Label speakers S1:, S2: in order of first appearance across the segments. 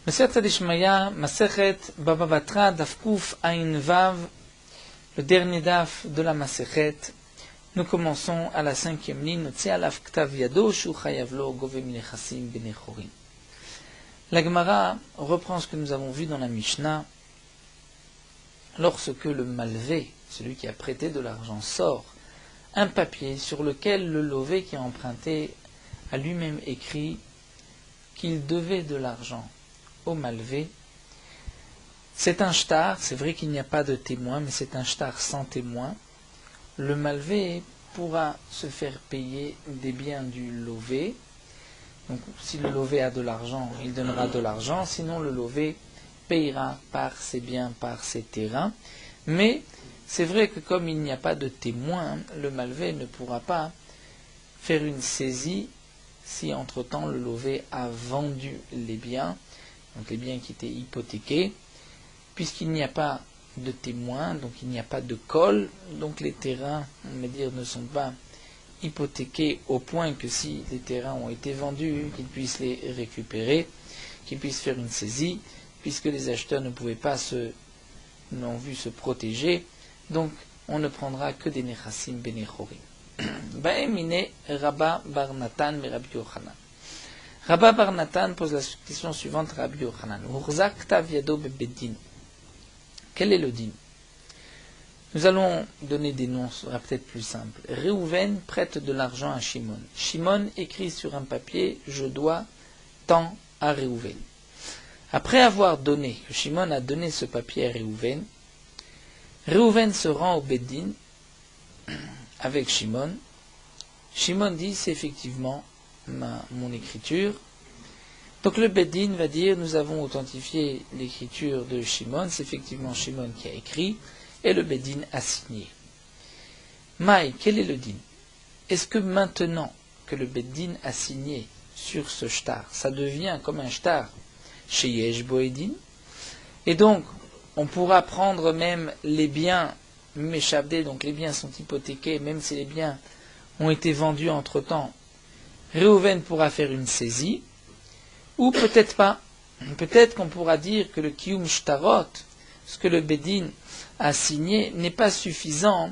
S1: Masechet Dishmaya, Masechet Baba Batra, Daf Kuf Ayin Vav, le dernier daf de la Masechet. Nous commençons à la 5e ligne. Tse'alaf Ktav Yado, Shu Chayav Lo Gove Minechasim Benechorim. La Gemara reprend ce que nous avons vu dans la Mishnah. Lorsque le malvé, celui qui a prêté de l'argent, sort un papier sur lequel le lové qui a emprunté a lui-même écrit qu'il devait de l'argent au malvé, c'est un shtar, c'est vrai qu'il n'y a pas de témoin, mais c'est un shtar sans témoin. Le malvé pourra se faire payer des biens du lové. Donc, si le lové a de l'argent, il donnera de l'argent, sinon le lové payera par ses biens, par ses terrains. Mais c'est vrai que comme il n'y a pas de témoin, le malvé ne pourra pas faire une saisie si entre-temps le lové a vendu les biens, donc les biens qui étaient hypothéqués, puisqu'il n'y a pas de témoin, donc il n'y a pas de col, donc les terrains, on va dire, ne sont pas hypothéqués au point que si les terrains ont été vendus, qu'ils puissent les récupérer, qu'ils puissent faire une saisie, puisque les acheteurs ne pouvaient pas n'ont vu se protéger, donc on ne prendra que des nechassim benechorim. Ba'emine Rabba Bar Natan me Rabbi Yochanan. Rabba Bar Natan pose la question suivante à Rabbi Yochanan. Urzak Ktav Yado bebeddin. Quel est le din? Nous allons donner des noms, ce sera peut-être plus simple. Réhouven prête de l'argent à Shimon. Shimon écrit sur un papier, je dois tant à Réhouven. Après avoir donné, que Shimon a donné ce papier à Réhouven, Réhouven se rend au Beddin avec Shimon. Shimon dit, c'est effectivement mon écriture. Donc le Beddin va dire, nous avons authentifié l'écriture de Shimon, c'est effectivement Shimon qui a écrit, et le Beddin a signé. Maï, quel est le din? Est-ce que maintenant que le Beddin a signé sur ce shtar, ça devient comme un shtar chez Yesh Boedin, et donc on pourra prendre même les biens méchabdés, donc les biens sont hypothéqués, même si les biens ont été vendus entre-temps, Réhouven pourra faire une saisie, ou peut-être pas. Peut-être qu'on pourra dire que le Kiyum Shtarot, ce que le Beddin a signé, n'est pas suffisant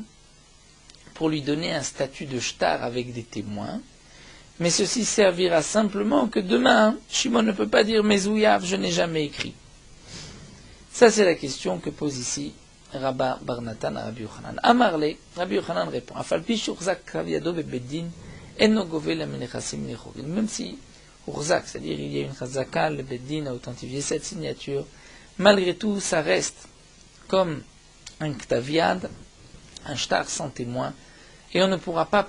S1: pour lui donner un statut de shtar avec des témoins, mais ceci servira simplement que demain, Shimon ne peut pas dire Mezouyav, je n'ai jamais écrit. Ça, c'est la question que pose ici Rabba Bar Natan à Rabbi Yochanan. Amarle, Rabbi Yochanan répond, Afalpi Shurzak Kavyado Bebeddin, Enno Gove la Menechassim Nechorim. Même si Urzak, c'est-à-dire il y a une chazaka, le Beddin a authentifié cette signature, malgré tout, ça reste comme un ktaviad, un shtar sans témoin, et on ne pourra pas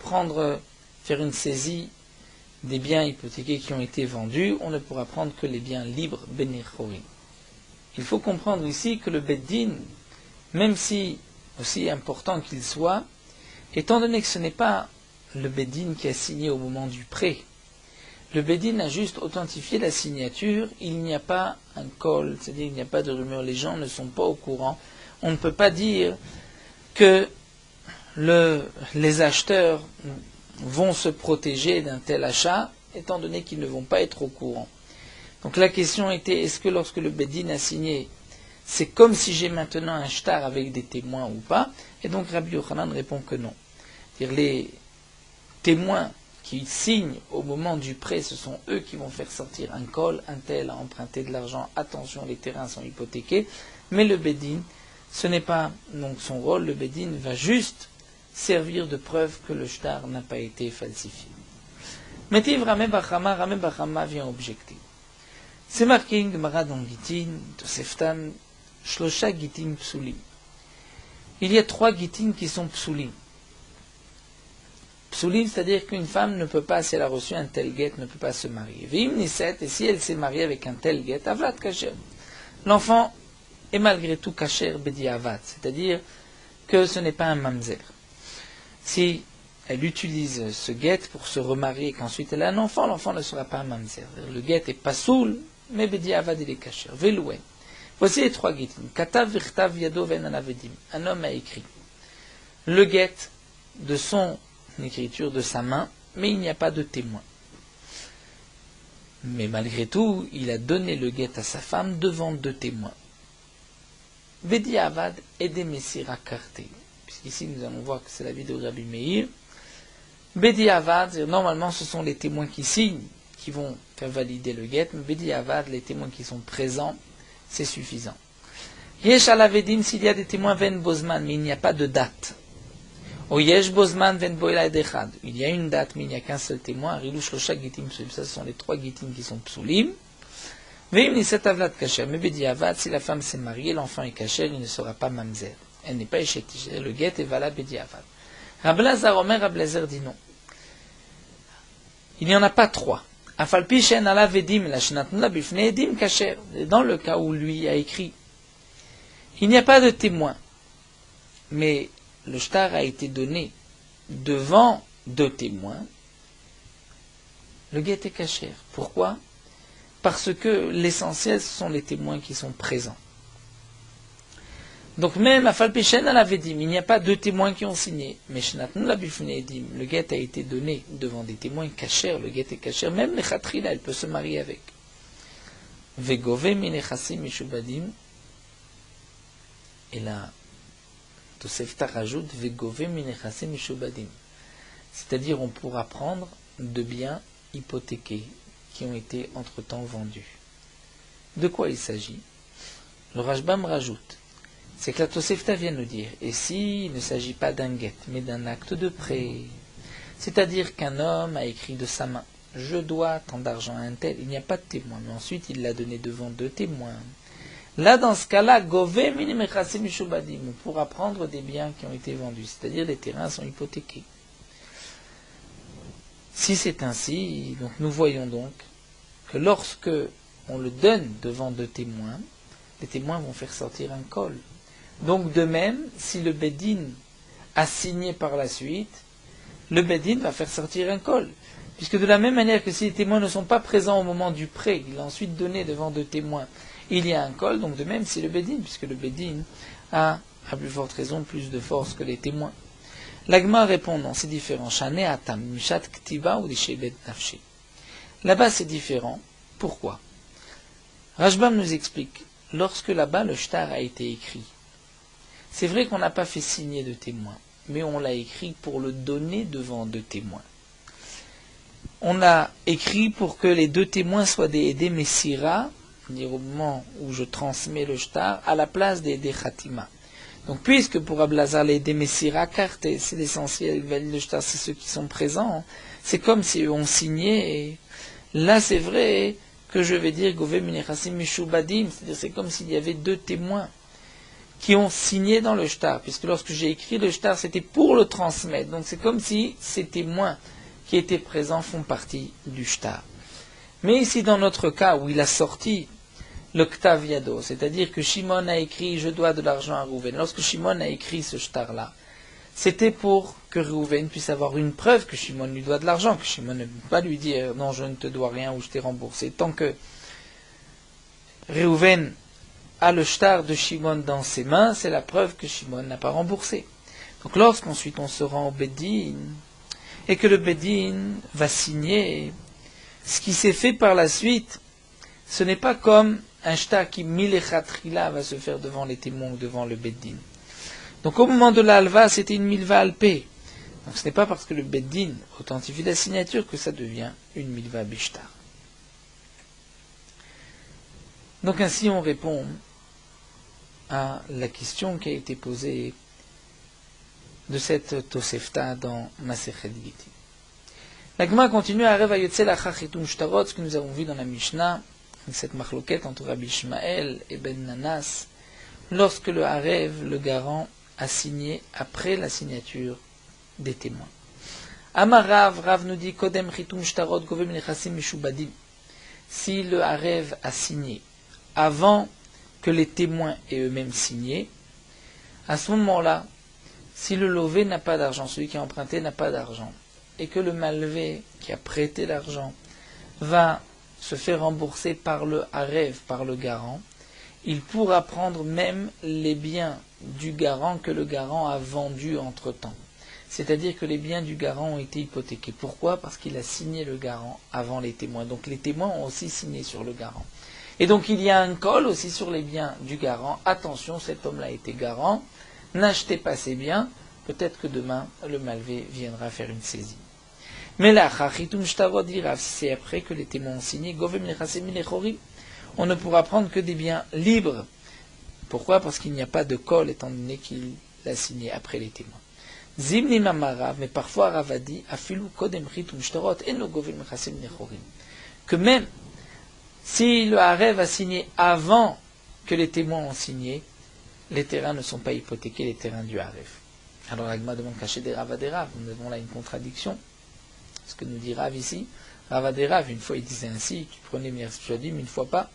S1: faire une saisie des biens hypothéqués qui ont été vendus, on ne pourra prendre que les biens libres benechorim. Il faut comprendre ici que le Beddin, même si aussi important qu'il soit, étant donné que ce n'est pas le Beddin qui a signé au moment du prêt, le Beddin a juste authentifié la signature, il n'y a pas un col, c'est-à-dire il n'y a pas de rumeur, les gens ne sont pas au courant. On ne peut pas dire que les acheteurs vont se protéger d'un tel achat, étant donné qu'ils ne vont pas être au courant. Donc la question était, est-ce que lorsque le Beddin a signé, c'est comme si j'ai maintenant un shtar avec des témoins ou pas? Et donc Rabbi Yochanan répond que non. C'est-à-dire les témoins qui signent au moment du prêt, ce sont eux qui vont faire sortir un col, un tel a emprunté de l'argent, attention, les terrains sont hypothéqués, mais le Beddin, ce n'est pas donc son rôle, le Beddin va juste servir de preuve que le shtar n'a pas été falsifié. Métiv Ramé Bachama vient objecter. C'est marqué une Gemara dans Gitin, Toseftan, Shlosha Gitin Psulim. Il y a 3 Gitin qui sont Psulim. Psulim, c'est-à-dire qu'une femme ne peut pas, si elle a reçu un tel guet, ne peut pas se marier. Vim Niset, et si elle s'est mariée avec un tel guet, Avlat Kacher. L'enfant est malgré tout Kacher Bedi Avat, c'est-à-dire que ce n'est pas un mamzer. Si elle utilise ce guet pour se remarier et qu'ensuite elle a un enfant, l'enfant ne sera pas un mamzer. Le guet est pas soul, mais Bedi Avad il est Kacher. Velouen. Voici les 3 guetim. Katav Virtav Yado Ven Anavedim. Un homme a écrit le guet de son écriture de sa main, mais il n'y a pas de témoin. Mais malgré tout, il a donné le guet à sa femme devant 2 témoins. Vedi Avad et des Messira Karté. Puisqu'ici nous allons voir que c'est la vie de Rabbi Meir. Bedi Avad, normalement ce sont les témoins qui signent, qui vont faire valider le guet, mais Bedi Avad, les témoins qui sont présents, c'est suffisant. Yesh alavedim, s'il y a des témoins ven bozman, mais il n'y a pas de date. O yesh bozman ven boila dechad. Il y a une date, mais il n'y a qu'un seul témoin. Rilouch locha gitim psulim. Ça, ce sont les 3 gitim qui sont psulim. Veim niset avlat kacher. Mais Bedi Avad, si la femme s'est mariée, l'enfant est kacher, il ne sera pas mamzer. Elle n'est pas échetiche. Le guet est valable Bedi Avad. Rabbi Lazar Omer, Rabbi Lazar dit non. Il n'y en a pas 3. Afalpi shen ala vedim la shenatnu la bifne edim kacher. Dans le cas où lui a écrit, il n'y a pas de témoin, mais le shtar a été donné devant 2 témoins. Le guet est kacher. Pourquoi? Parce que l'essentiel, ce sont les témoins qui sont présents. Donc même à Falpichen à la Vedim, il n'y a pas 2 témoins qui ont signé. Mais Shenatnu la Bifne Edim, le guet a été donné devant des témoins cachers, le guet est cacher, même les Khatrila, elle peut se marier avec. Vegove minechassim mishubadim. Et là, Tosefta rajoute Vegove minechassim mishubadim. C'est-à-dire, on pourra prendre de biens hypothéqués qui ont été entre-temps vendus. De quoi il s'agit? Le Rashbam rajoute, c'est que la Tosefta vient nous dire, et s'il ne s'agit pas d'un guet, mais d'un acte de prêt, c'est-à-dire qu'un homme a écrit de sa main, je dois tant d'argent à un tel, il n'y a pas de témoin, mais ensuite il l'a donné devant 2 témoins. Là, dans ce cas-là, Gove minimechassim mishubadim, on pourra prendre des biens qui ont été vendus, c'est-à-dire les terrains sont hypothéqués. Si c'est ainsi, donc nous voyons donc que lorsque on le donne devant 2 témoins, les témoins vont faire sortir un col. Donc de même, si le Bedin a signé par la suite, le Bedin va faire sortir un col. Puisque de la même manière que si les témoins ne sont pas présents au moment du prêt, il a ensuite donné devant 2 témoins, il y a un col, donc de même si le Bedin, puisque le Bedin a, à plus forte raison, plus de force que les témoins. L'Agma répond non, c'est différent. Là-bas c'est différent. Pourquoi? Rashbam nous explique, lorsque là-bas le shtar a été écrit, c'est vrai qu'on n'a pas fait signer de témoin, mais on l'a écrit pour le donner devant 2 témoins. On l'a écrit pour que les 2 témoins soient des Edé Messira, c'est-à-dire au moment où je transmets le shtar, à la place des Edé Khatima. Donc puisque pour Ablazar les Edé Messira, carte, c'est l'essentiel, le shtar, c'est ceux qui sont présents, c'est comme si eux ont signé, et là c'est vrai que je vais dire Gove minechassim mishubadim, c'est-à-dire c'est comme s'il y avait 2 témoins qui ont signé dans le shtar, puisque lorsque j'ai écrit le shtar, c'était pour le transmettre. Donc c'est comme si ces témoins qui étaient présents font partie du shtar. Mais ici, dans notre cas, où il a sorti le Ktav Yado, c'est-à-dire que Shimon a écrit « Je dois de l'argent à Reuven », lorsque Shimon a écrit ce shtar-là, c'était pour que Reuven puisse avoir une preuve que Shimon lui doit de l'argent, que Shimon ne peut pas lui dire « Non, je ne te dois rien ou je t'ai remboursé ». Tant que Reuven a le shtar de Shimon dans ses mains, c'est la preuve que Shimon n'a pas remboursé. Donc lorsqu'ensuite on se rend au Bedin, et que le Bedin va signer, ce qui s'est fait par la suite, ce n'est pas comme un shtar qui milechatrila va se faire devant les témoins ou devant le Bedin. Donc au moment de l'alva, c'était une milva alpé. Donc ce n'est pas parce que le Bedin authentifie la signature que ça devient une milva bishtar. Donc ainsi on répond à la question qui a été posée de cette Tosefta dans Masechet Gittin. La Gemara continue à Reva Yotze Lachar Chitum Shtarot, ce que nous avons vu dans la Mishnah, cette marloquette entre Rabbi Ishmael et Ben Nanas, lorsque le Harev, le garant, a signé après la signature des témoins. Amar Rav, Rav nous dit Kodem Chitum Shtarot Govem Nechassim Mishubadim. Si le Harev a signé avant que les témoins aient eux-mêmes signé, à ce moment-là, si le lové n'a pas d'argent, celui qui a emprunté n'a pas d'argent, et que le malvé qui a prêté l'argent va se faire rembourser par le harev, par le garant, il pourra prendre même les biens du garant que le garant a vendus entre-temps. c'est-à-dire que les biens du garant ont été hypothéqués. Pourquoi? Parce qu'il a signé le garant avant les témoins. Donc les témoins ont aussi signé sur le garant. Et donc il y a un col aussi sur les biens du garant. Attention, cet homme-là était garant, n'achetez pas ses biens, peut-être que demain le malvé viendra faire une saisie. Mais là, c'est après que les témoins ont signé, on ne pourra prendre que des biens libres. Pourquoi? Parce qu'il n'y a pas de col, étant donné qu'il l'a signé après les témoins. Zimni mamarav, mais parfois Rav a dit, que même si le Harev a signé avant que les témoins ont signé, les terrains ne sont pas hypothéqués, les terrains du Harev. Alors l'Agma demande cacher des Rav à des Rav. Nous avons là une contradiction. Ce que nous dit Rav ici, Rav à des Rav, une fois il disait ainsi, tu prenais Mirshadim, une fois pas.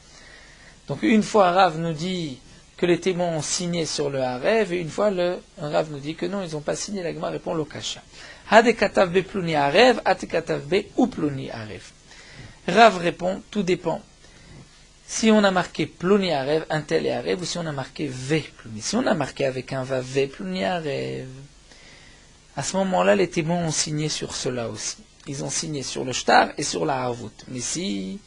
S1: Donc une fois Rav nous dit que les témoins ont signé sur le Harev, et une fois un Rav nous dit que non, ils n'ont pas signé. L'Agma répond l'Okasha. Hade katav be pluni Harev, ate katav be ou pluni Harev. Rav répond, tout dépend. Si on a marqué pluni Harev, un tel est Harev, ou si on a marqué ve pluni. Si on a marqué avec un va ve pluni Harev, à ce moment-là, les témoins ont signé sur cela aussi. Ils ont signé sur le shtar et sur la harvout. Mais si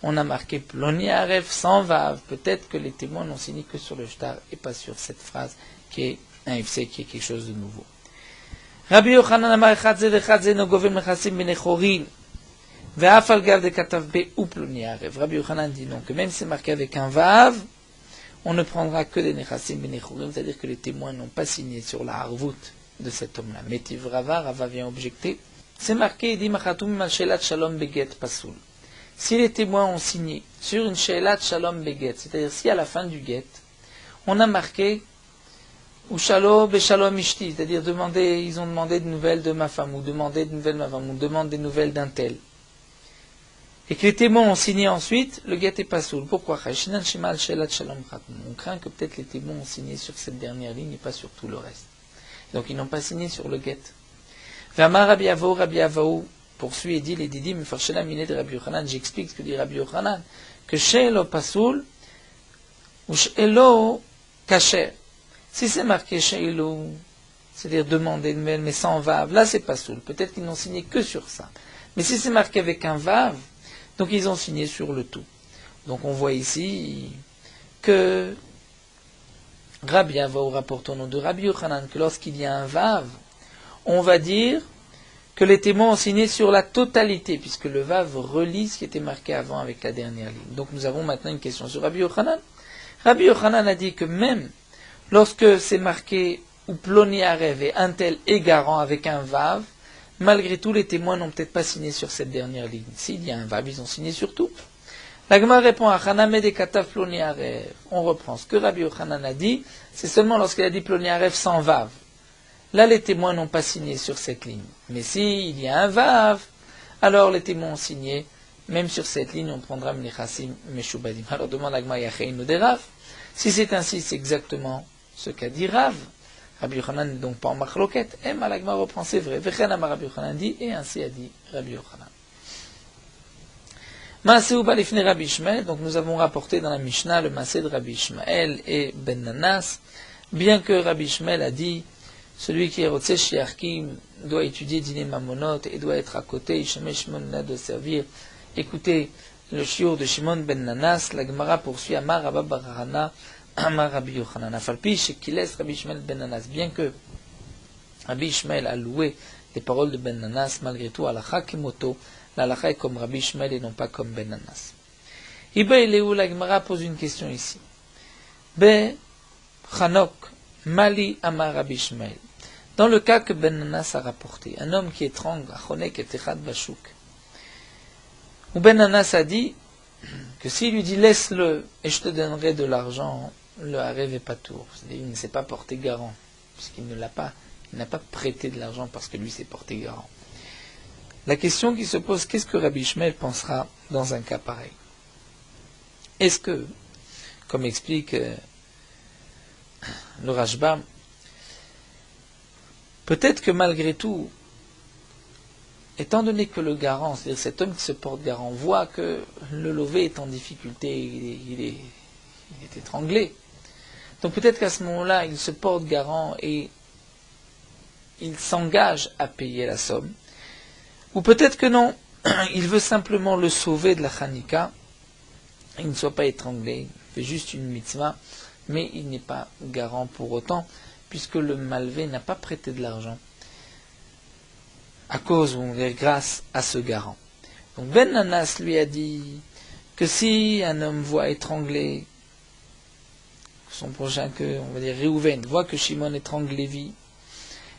S1: on a marqué pluni Harev sans vav, peut-être que les témoins n'ont signé que sur le shtar et pas sur cette phrase qui est un ifsé, qui est quelque chose de nouveau. Rabbi Yochanan amar echadze vechadze no govem mechasim benechorin. Rabbi Yochanan dit non, que même si c'est marqué avec un vav, on ne prendra que des nechassim benechorim, c'est-à-dire que les témoins n'ont pas signé sur la harvout de cet homme-là. Mais Rava vient objecter. C'est marqué, il dit machatum mal shelat shalom beget pasul. Si les témoins ont signé sur une shelat shalom beget, c'est-à-dire si à la fin du get, on a marqué ou shalom beshalom ishti, c'est-à-dire ils ont demandé des nouvelles de ma femme, ou demandé des nouvelles de ma femme, ou demandé des nouvelles d'un tel. Et que les témoins ont signé ensuite, le guet est pas soul. Pourquoi? On craint que peut-être les témoins ont signé sur cette dernière ligne et pas sur tout le reste. Donc ils n'ont pas signé sur le guet. V'amar Rabbi Avaou poursuit et dit les didim mefarshela miné de Rabbi Yochanan. J'explique ce que dit Rabbi Yochanan, que she'elo pasoul ou she'elo kacher. Si c'est marqué she'elo, c'est-à-dire demander une nouvelle mais sans vav, là c'est pasoul. Peut-être qu'ils n'ont signé que sur ça. Mais si c'est marqué avec un vav, donc ils ont signé sur le tout. Donc on voit ici que Rabbi Avaou rapporte au nom de Rabbi Yochanan que lorsqu'il y a un vav, on va dire que les témoins ont signé sur la totalité, puisque le vav relie ce qui était marqué avant avec la dernière ligne. Donc nous avons maintenant une question sur Rabbi Yochanan. Rabbi Yochanan a dit que même lorsque c'est marqué ou ploni harev et un tel est garant avec un vav, malgré tout, les témoins n'ont peut-être pas signé sur cette dernière ligne. S'il y a un vav, ils ont signé sur tout. La Gemara répond à Chaname de Katav ploni harev. On reprend ce que Rabbi Yochanan a dit, c'est seulement lorsqu'il a dit ploni harev sans vav. Là, les témoins n'ont pas signé sur cette ligne. Mais s'il y a un vav, alors les témoins ont signé. Même sur cette ligne, on prendra Mnechassim Meshubadim. Alors demande à Gemara Yacheinu de Rav. Si c'est ainsi, c'est exactement ce qu'a dit Rav. Rabbi Yochanan n'est donc pas en machloket. Et Malagma reprend, c'est vrai. Vechen Amar Rabbi Yochanan dit, et ainsi a dit Rabbi Yochanan. Maaseh Balifne Rabbi Ishmael, donc nous avons rapporté dans la Mishnah le Maaseh de Rabbi Ishmael et Ben Nanas, bien que Rabbi Ishmael a dit, celui qui est Rotzeh Shiarkim doit étudier Dîner Mamonot et doit être à côté, Ishamesh Shimon de servir. Écoutez le shiur de Shimon Ben Nanas, la Gemara poursuit Amar Rabba Barahana, Amar Rabbi Yochanan. Afalpi Shekiles Rabbi Ishmael Ben Nanas, bien que Rabbi Ishmael a loué les paroles de Ben Nanas, malgré tout, Alacha Kimoto, l'Alacha est comme Rabbi Ishmael et non pas comme Ben Nanas. Iba Eleu, la Gemara pose une question ici. Be Chanok, Mali Amar Rabbi Ishmael. Dans le cas que Ben Nanas a rapporté, un homme qui étrangle, Achonek et Techad Bashouk, où Ben Nanas a dit que s'il lui dit laisse-le et je te donnerai de l'argent, le harev est pas tour. C'est-à-dire il ne s'est pas porté garant, puisqu'il ne l'a pas, il n'a pas prêté de l'argent parce que lui s'est porté garant. La question qui se pose, qu'est-ce que Rabbi Ishmael pensera dans un cas pareil? Est-ce que, comme explique le Rashba, peut-être que malgré tout, étant donné que le garant, c'est-à-dire cet homme qui se porte garant, voit que le lové est en difficulté, il est étranglé. Donc peut-être qu'à ce moment-là, il se porte garant et il s'engage à payer la somme, ou peut-être que non, il veut simplement le sauver de la Hanika, il ne soit pas étranglé, il fait juste une mitzvah, mais il n'est pas garant pour autant, puisque le malvé n'a pas prêté de l'argent, à cause ou grâce à ce garant. Donc Ben Nanas lui a dit que si un homme voit étrangler son prochain, on va dire Réhouven, voit que Shimon étrangle Lévi,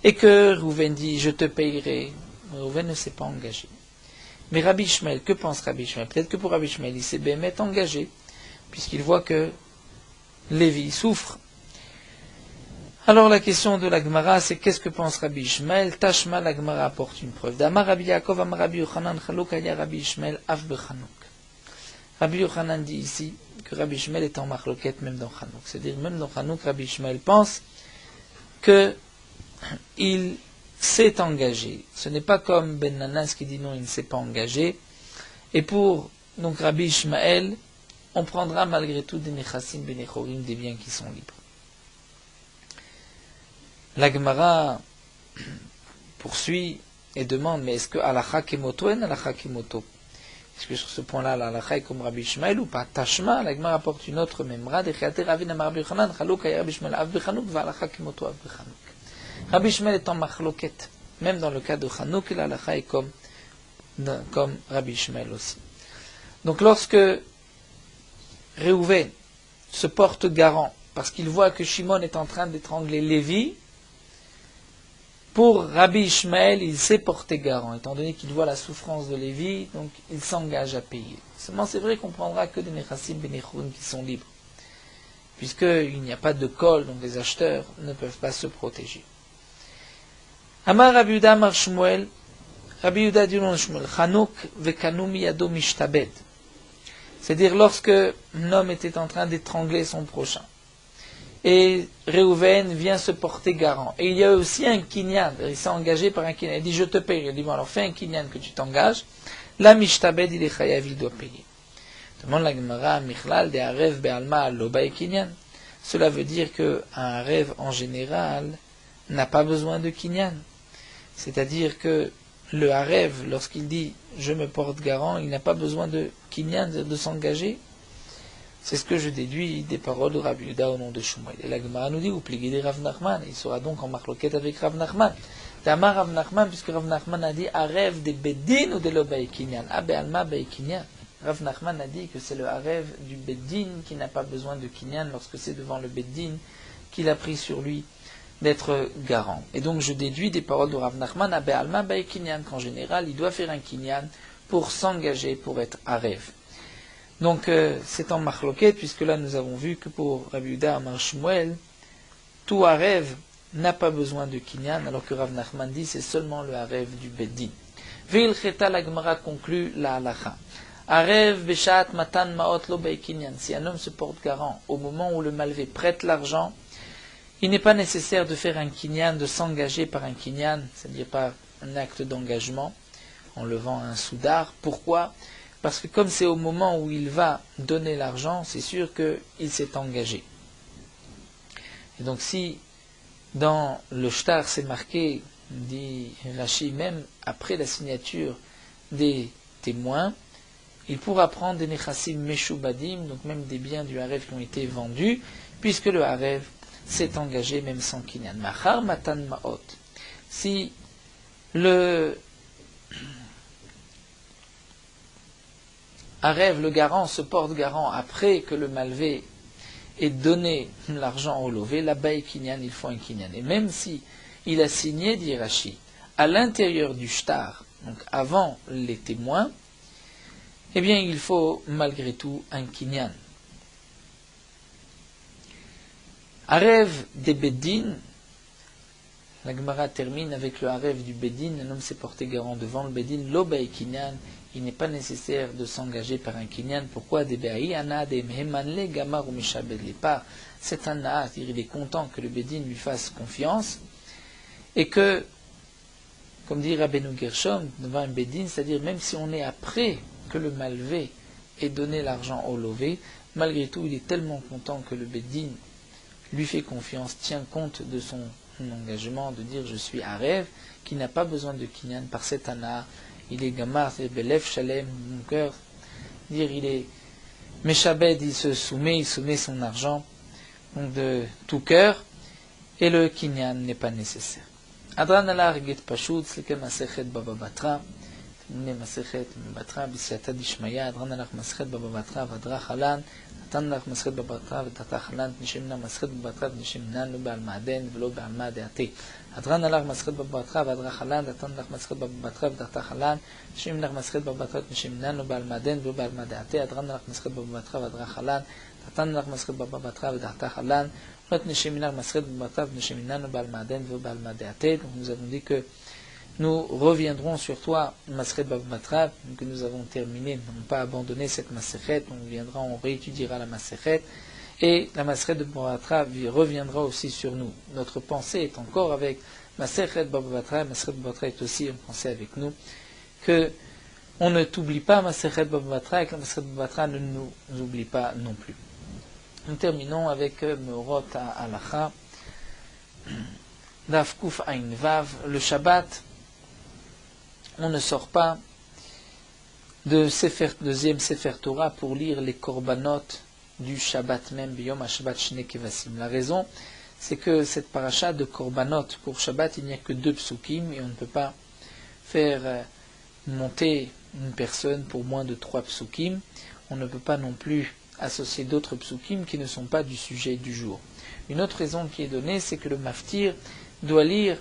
S1: et que Réhouven dit je te payerai, Réhouven ne s'est pas engagé. Mais Rabbi Ishmael, que pense Rabbi Ishmael? Peut-être que pour Rabbi Ishmael, il s'est bien engagé, puisqu'il voit que Lévi souffre. Alors la question de la Gemara, c'est qu'est-ce que pense Rabbi Ishmael? Tashma, la Gemara apporte une preuve. D'Amar Rabbi Yaakov, Amar Rabbi Yochanan, Chaluk aya Rabbi Ishmael, Av b'Chanuk. Rabbi Yochanan dit ici que Rabbi Ishmael est en marloquette même dans Chanouk. C'est-à-dire même dans Chanouk, Rabbi Ishmael pense que il s'est engagé. Ce n'est pas comme Ben Nanas qui dit non, il ne s'est pas engagé. Et pour donc Rabbi Ishmael, on prendra malgré tout des nechassim benechorim, des biens qui sont libres. La Gemara poursuit et demande, mais est-ce que Alacha Kemoto en Alacha Kemoto? Est-ce que sur ce point-là, l'Alacha est comme Rabbi Ishmael ou pas? Tashma, la Gemara apporte une autre memra, Dechiate Ravin Amar Rabbi Yochanan, Chaluk aya Rabbi Ishmael Av b'Chanuk, V'Alacha Kemoto Av b'Chanuk. Rabbi Ishmael est en machloket. Même dans le cas de Chanouk, l'Alacha est comme Rabbi Ishmael aussi. Donc lorsque Réhouven se porte garant, parce qu'il voit que Shimon est en train d'étrangler Lévi, pour Rabbi Ishmael, il s'est porté garant, étant donné qu'il voit la souffrance de Lévi, donc il s'engage à payer. Seulement c'est vrai qu'on ne prendra que des nechassim benechorim qui sont libres, puisqu'il n'y a pas de col, donc les acheteurs ne peuvent pas se protéger. Amar Rabbi Yehuda Amar Shmuel, Rabbi Yehuda dit non Shmuel, Chanouk vekanu miyado mishtabed. C'est-à-dire lorsque un homme était en train d'étrangler son prochain, et Réhouven vient se porter garant. Et il y a aussi un kinyan, il s'est engagé par un kinyan, il dit je te paye, il dit bon alors fais un kinyan que tu t'engages, la mishtabed il est chayav, il doit payer. Demande la Gemara, Michlal de Arev be'alma lo bae kinyan. Cela veut dire qu'un rêve en général n'a pas besoin de kinyan. C'est-à-dire que le Harev, lorsqu'il dit je me porte garant, il n'a pas besoin de kinyan, de s'engager. C'est ce que je déduis des paroles de Rabbi Yehuda au nom de Shmuel. Et la Gemara nous dit, ou pliguez des Rav Nachman, il sera donc en marloquette avec Rav Nachman. D'Amar Rav Nachman, puisque Rav Nachman a dit Harev de Beddin ou de lo bae kinyan. Ah be'alma bae kinyan. Rav Nachman a dit que c'est le Harev du Beddin qui n'a pas besoin de kinyan lorsque c'est devant le Beddin qu'il a pris sur lui d'être garant. Et donc je déduis des paroles de Rav Nachman, Abe Alma Bae Kinyan, qu'en général il doit faire un Kinyan pour s'engager, pour être Harev. Donc c'est en marloquette, puisque là nous avons vu que pour Rabbi Yehuda Amar Shmuel, tout Harev n'a pas besoin de Kinyan, alors que Rav Nachman dit c'est seulement le Harev du Beddin. Ve'il cheta la Gemara conclut la halacha. Harev beshat matan maot lo bae Kinyan. Si un homme se porte garant au moment où le malvé prête l'argent, il n'est pas nécessaire de faire un kinyan, de s'engager par un kinyan, c'est-à-dire par un acte d'engagement, en levant un soudar. Pourquoi? Parce que comme c'est au moment où il va donner l'argent, c'est sûr qu'il s'est engagé. Et donc si dans le shtar c'est marqué, dit Rashi, même après la signature des témoins, il pourra prendre des nechassim meshubadim, donc même des biens du harev qui ont été vendus, puisque le harev s'est engagé même sans kinyan. Machar matan maot. Si le harev, le garant, se porte garant après que le malvé ait donné l'argent au lové, là-bas kinyan, il faut un kinyan. Et même si il a signé, dit Rashi, à l'intérieur du shtar, donc avant les témoins, eh bien il faut malgré tout un kinyan. Harev des Beddin, la Gemara termine avec le Harev du Beddin, un homme s'est porté garant devant le Beddin, lo bae kinyan, il n'est pas nécessaire de s'engager par un kinyan. Pourquoi? Des be'ahi ana de mhemanle gamar ou mishabed lepa. C'est un naat, il est content que le Beddin lui fasse confiance, et que, comme dit Rabbeinu Gershom, devant un Beddin, c'est-à-dire même si on est après que le malvé ait donné l'argent au lové, malgré tout il est tellement content que le Beddin lui fait confiance, tient compte de son un engagement de dire je suis Arev, qui n'a pas besoin de Kinyan par cet Ana. Il est Gamar, c'est Belef Shalem, mon cœur. Dire il est Meshabed, il soumet son argent, donc de tout cœur, et le Kinyan n'est pas nécessaire. Adran ala Reget Pashut, c'est que Masechet Baba Batra, terminé Masechet Batra, Bisyata Dishmaya, Adran ala Masechet Baba Batra, Vadra Halan, נתן לך מסכת בבטרה ותתה חלן נשמנה מסכת בבטרה ונשמנה לא בעל מעדן ולא בעל מעדעתי. הדרן לך מסכת בבטרה והדרה חלן נתן לך מסכת בבטרה ותתה חלן נשמנה לך מסכת בבטרה ונשמנה לא בעל מעדן ולא בעל מעדעתי. הדרן לך מסכת בבטרה והדרה חלן נתן לך מסכת בבטרה ותתה חלן לא נשמנה לך מסכת בבטרה ונשמנה לא בעל מעדן ולא בעל מעדעתי. Donc nous avons dit que nous reviendrons sur toi, Masechet Baba Batra, que nous avons terminé, nous n'avons pas abandonné cette Masechet, on viendra, on réétudiera la Masechet, et la Masechet de Baba Batra reviendra aussi sur nous. Notre pensée est encore avec Masechet Baba Batra, Masechet Baba Batra est aussi une pensée avec nous, que on ne t'oublie pas Masechet Baba Batra, et que la Masechet Baba Batra ne nous oublie pas non plus. Nous terminons avec Meorot Halacha, Daf Kuf Ain Vav, le Shabbat. On ne sort pas de deuxième Sefer Torah pour lire les korbanot du Shabbat même, Biyom HaShabbat Shnei Kevasim. La raison, c'est que cette paracha de korbanot pour Shabbat, il n'y a que 2 psukim et on ne peut pas faire monter une personne pour moins de 3 psukim. On ne peut pas non plus associer d'autres psukim qui ne sont pas du sujet du jour. Une autre raison qui est donnée, c'est que le maftir doit lire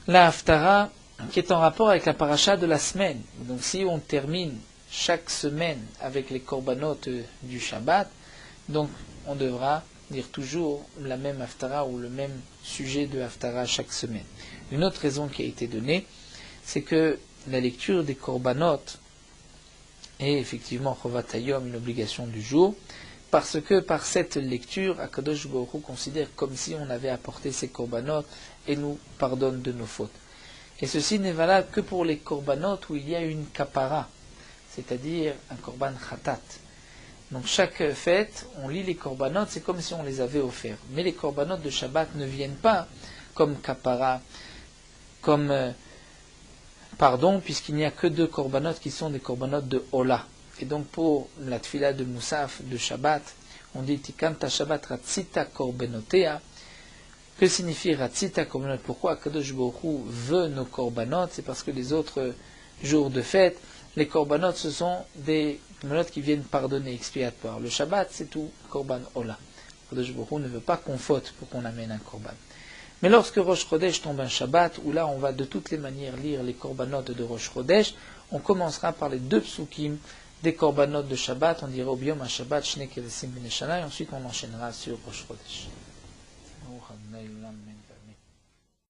S1: la Haftara qui est en rapport avec la paracha de la semaine. Donc si on termine chaque semaine avec les korbanot du Shabbat, donc on devra dire toujours la même haftara ou le même sujet de haftara chaque semaine. Une autre raison qui a été donnée, c'est que la lecture des korbanot est effectivement chovat hayom, une obligation du jour, parce que par cette lecture, Akadosh Baruch Hu considère comme si on avait apporté ces korbanot et nous pardonne de nos fautes. Et ceci n'est valable que pour les korbanot où il y a une kapara, c'est-à-dire un korban khatat. Donc chaque fête, on lit les korbanot, c'est comme si on les avait offerts. Mais les korbanot de Shabbat ne viennent pas comme kapara, comme pardon, puisqu'il n'y a que 2 korbanot qui sont des korbanot de Ola. Et donc pour la tfila de Moussaf de Shabbat, on dit Tikanta Shabbat Ratzita Korbenotea. Que signifie Ratzita Korbanot? Pourquoi Akadosh Baruch Hu veut nos korbanot? C'est parce que les autres jours de fête, les korbanot, ce sont des korbanot qui viennent pardonner, expiatoires. Le Shabbat, c'est tout korban Ola. Akadosh Baruch Hu ne veut pas qu'on faute pour qu'on amène un korban. Mais lorsque Rosh Chodesh tombe un Shabbat, où là on va de toutes les manières lire les korbanot de Rosh Chodesh, on commencera par les 2 psukim des korbanot de Shabbat, on dira au Biyom HaShabbat Shnei Kevasim B'nei Shana, et ensuite on enchaînera sur Rosh Chodesh.